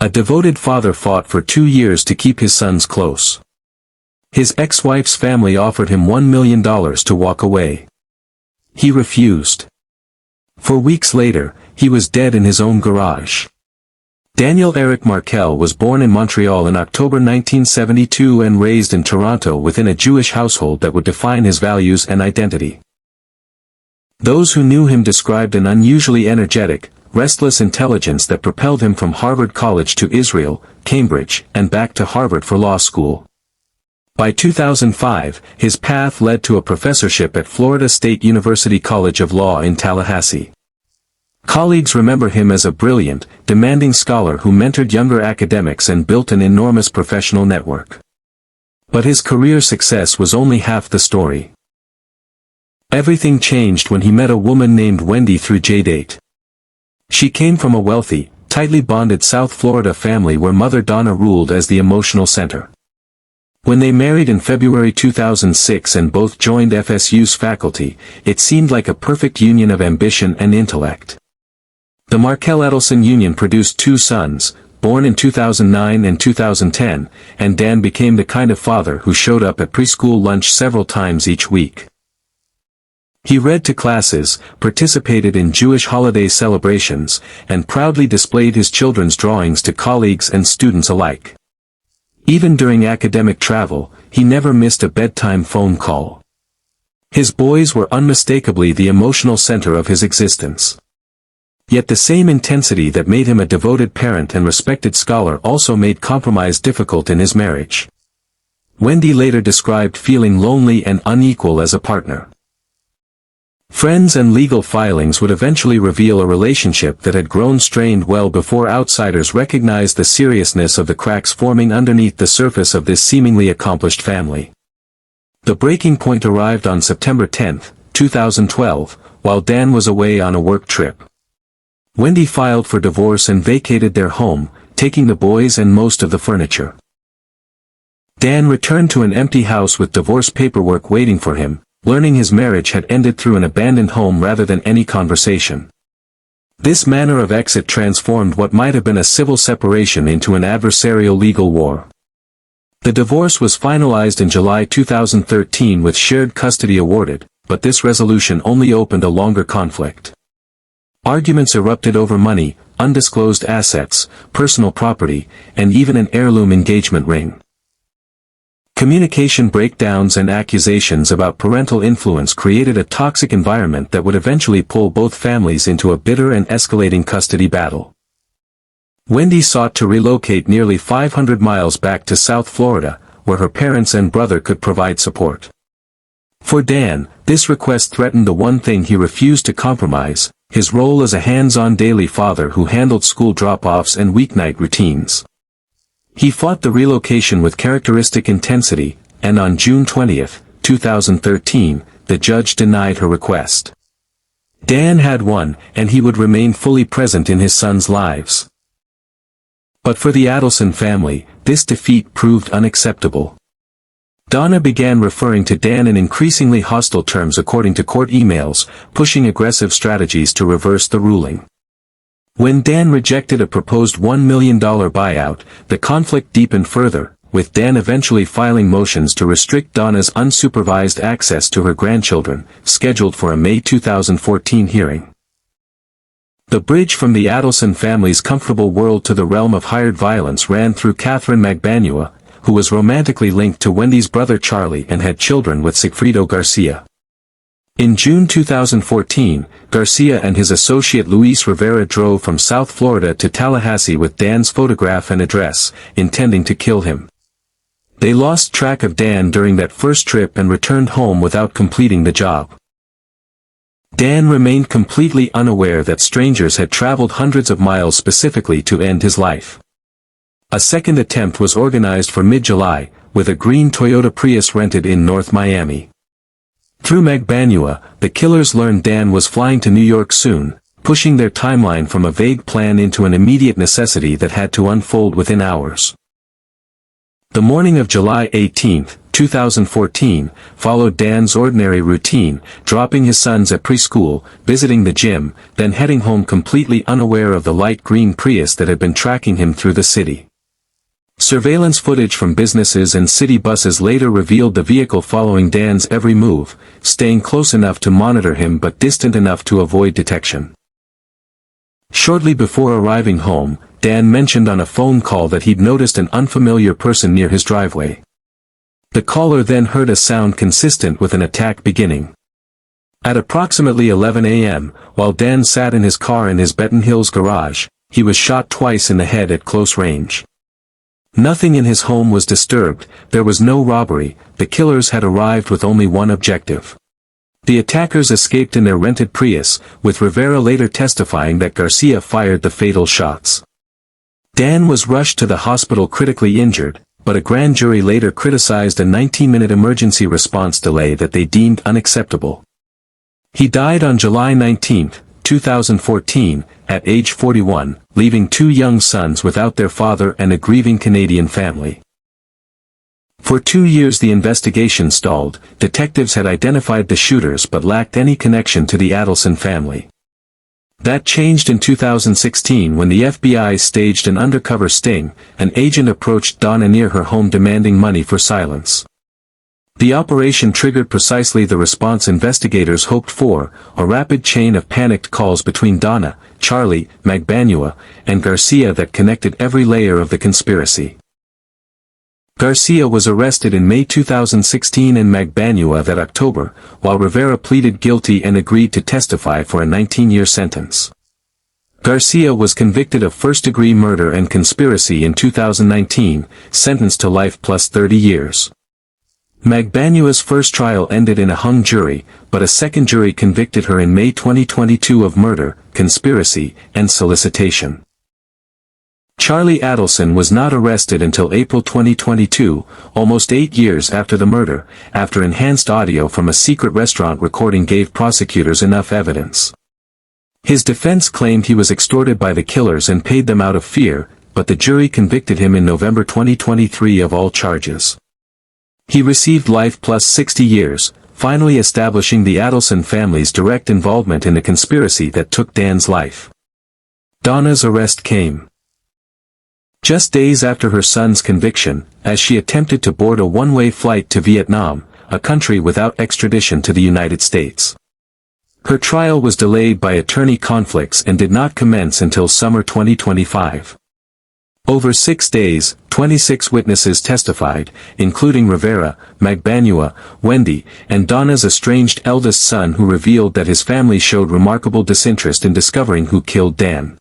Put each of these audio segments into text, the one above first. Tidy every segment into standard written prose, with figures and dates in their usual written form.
A devoted father fought for 2 years to keep his sons close. His ex-wife's family offered him $1 million to walk away. He refused. 4 weeks later, he was dead in his own garage. Daniel Eric Markel was born in Montreal in October 1972 and raised in Toronto within a Jewish household that would define his values and identity. Those who knew him described an unusually energetic, restless intelligence that propelled him from Harvard College to Israel, Cambridge, and back to Harvard for law school. By 2005, his path led to a professorship at Florida State University College of Law in Tallahassee. Colleagues remember him as a brilliant, demanding scholar who mentored younger academics and built an enormous professional network. But his career success was only half the story. Everything changed when he met a woman named Wendy through JDate. She came from a wealthy, tightly bonded South Florida family where Mother Donna ruled as the emotional center. When they married in February 2006 and both joined FSU's faculty, it seemed like a perfect union of ambition and intellect. The Markel-Adelson union produced 2 sons, born in 2009 and 2010, and Dan became the kind of father who showed up at preschool lunch several times each week. He read to classes, participated in Jewish holiday celebrations, and proudly displayed his children's drawings to colleagues and students alike. Even during academic travel, he never missed a bedtime phone call. His boys were unmistakably the emotional center of his existence. Yet the same intensity that made him a devoted parent and respected scholar also made compromise difficult in his marriage. Wendy later described feeling lonely and unequal as a partner. Friends and legal filings would eventually reveal a relationship that had grown strained well before outsiders recognized the seriousness of the cracks forming underneath the surface of this seemingly accomplished family. The breaking point arrived on September 10, 2012, while Dan was away on a work trip. Wendy filed for divorce and vacated their home, taking the boys and most of the furniture. Dan returned to an empty house with divorce paperwork waiting for him, learning his marriage had ended through an abandoned home rather than any conversation. This manner of exit transformed what might have been a civil separation into an adversarial legal war. The divorce was finalized in July 2013 with shared custody awarded, but this resolution only opened a longer conflict. Arguments erupted over money, undisclosed assets, personal property, and even an heirloom engagement ring. Communication breakdowns and accusations about parental influence created a toxic environment that would eventually pull both families into a bitter and escalating custody battle. Wendy sought to relocate nearly 500 miles back to South Florida, where her parents and brother could provide support. For Dan, this request threatened the one thing he refused to compromise: his role as a hands-on daily father who handled school drop-offs and weeknight routines. He fought the relocation with characteristic intensity, and on June 20, 2013, the judge denied her request. Dan had won, and he would remain fully present in his sons' lives. But for the Adelson family, this defeat proved unacceptable. Donna began referring to Dan in increasingly hostile terms according to court emails, pushing aggressive strategies to reverse the ruling. When Dan rejected a proposed $1 million buyout, the conflict deepened further, with Dan eventually filing motions to restrict Donna's unsupervised access to her grandchildren, scheduled for a May 2014 hearing. The bridge from the Adelson family's comfortable world to the realm of hired violence ran through Catherine Magbanua, who was romantically linked to Wendy's brother Charlie and had children with Sigfrido Garcia. In June 2014, Garcia and his associate Luis Rivera drove from South Florida to Tallahassee with Dan's photograph and address, intending to kill him. They lost track of Dan during that first trip and returned home without completing the job. Dan remained completely unaware that strangers had traveled hundreds of miles specifically to end his life. A second attempt was organized for mid-July, with a green Toyota Prius rented in North Miami. Through Magbanua, the killers learned Dan was flying to New York soon, pushing their timeline from a vague plan into an immediate necessity that had to unfold within hours. The morning of July 18, 2014, followed Dan's ordinary routine, dropping his sons at preschool, visiting the gym, then heading home completely unaware of the light green Prius that had been tracking him through the city. Surveillance footage from businesses and city buses later revealed the vehicle following Dan's every move, staying close enough to monitor him but distant enough to avoid detection. Shortly before arriving home, Dan mentioned on a phone call that he'd noticed an unfamiliar person near his driveway. The caller then heard a sound consistent with an attack beginning. At approximately 11 a.m., while Dan sat in his car in his Benton Hills garage, he was shot twice in the head at close range. Nothing in his home was disturbed, there was no robbery, the killers had arrived with only one objective. The attackers escaped in their rented Prius, with Rivera later testifying that Garcia fired the fatal shots. Dan was rushed to the hospital critically injured, but a grand jury later criticized a 19-minute emergency response delay that they deemed unacceptable. He died on July 19, 2014, at age 41, leaving two young sons without their father and a grieving Canadian family. For 2 years the investigation stalled. Detectives had identified the shooters but lacked any connection to the Adelson family. That changed in 2016 when the FBI staged an undercover sting. An agent approached Donna near her home demanding money for silence. The operation triggered precisely the response investigators hoped for, a rapid chain of panicked calls between Donna, Charlie, Magbanua, and Garcia that connected every layer of the conspiracy. Garcia was arrested in May 2016 and Magbanua that October, while Rivera pleaded guilty and agreed to testify for a 19-year sentence. Garcia was convicted of first-degree murder and conspiracy in 2019, sentenced to life plus 30 years. Magbanua's first trial ended in a hung jury, but a second jury convicted her in May 2022 of murder, conspiracy, and solicitation. Charlie Adelson was not arrested until April 2022, almost 8 years after the murder, after enhanced audio from a secret restaurant recording gave prosecutors enough evidence. His defense claimed he was extorted by the killers and paid them out of fear, but the jury convicted him in November 2023 of all charges. He received life plus 60 years, finally establishing the Adelson family's direct involvement in the conspiracy that took Dan's life. Donna's arrest came just days after her son's conviction, as she attempted to board a one-way flight to Vietnam, a country without extradition to the United States. Her trial was delayed by attorney conflicts and did not commence until summer 2025. Over 6 days, 26 witnesses testified, including Rivera, Magbanua, Wendy, and Donna's estranged eldest son, who revealed that his family showed remarkable disinterest in discovering who killed Dan.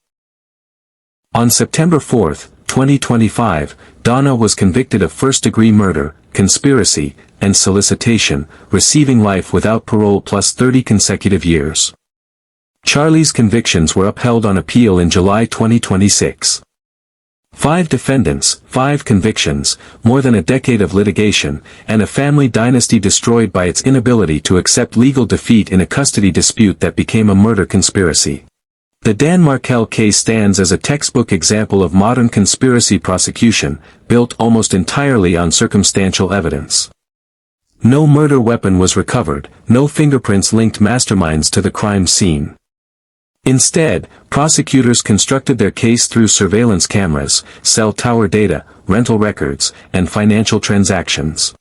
On September 4, 2025, Donna was convicted of first-degree murder, conspiracy, and solicitation, receiving life without parole plus 30 consecutive years. Charlie's convictions were upheld on appeal in July 2026. 5 defendants, 5 convictions, more than a decade of litigation, and a family dynasty destroyed by its inability to accept legal defeat in a custody dispute that became a murder conspiracy. The Dan Markel case stands as a textbook example of modern conspiracy prosecution, built almost entirely on circumstantial evidence. No murder weapon was recovered, no fingerprints linked masterminds to the crime scene. Instead, prosecutors constructed their case through surveillance cameras, cell tower data, rental records, and financial transactions.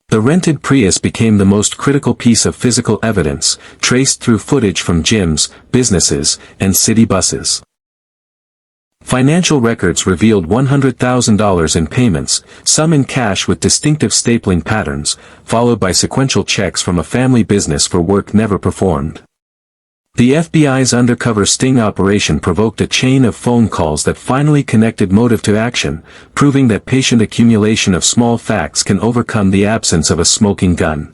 The rented Prius became the most critical piece of physical evidence, traced through footage from gyms, businesses, and city buses. Financial records revealed $100,000 in payments, some in cash with distinctive stapling patterns, followed by sequential checks from a family business for work never performed. The FBI's undercover sting operation provoked a chain of phone calls that finally connected motive to action, proving that patient accumulation of small facts can overcome the absence of a smoking gun.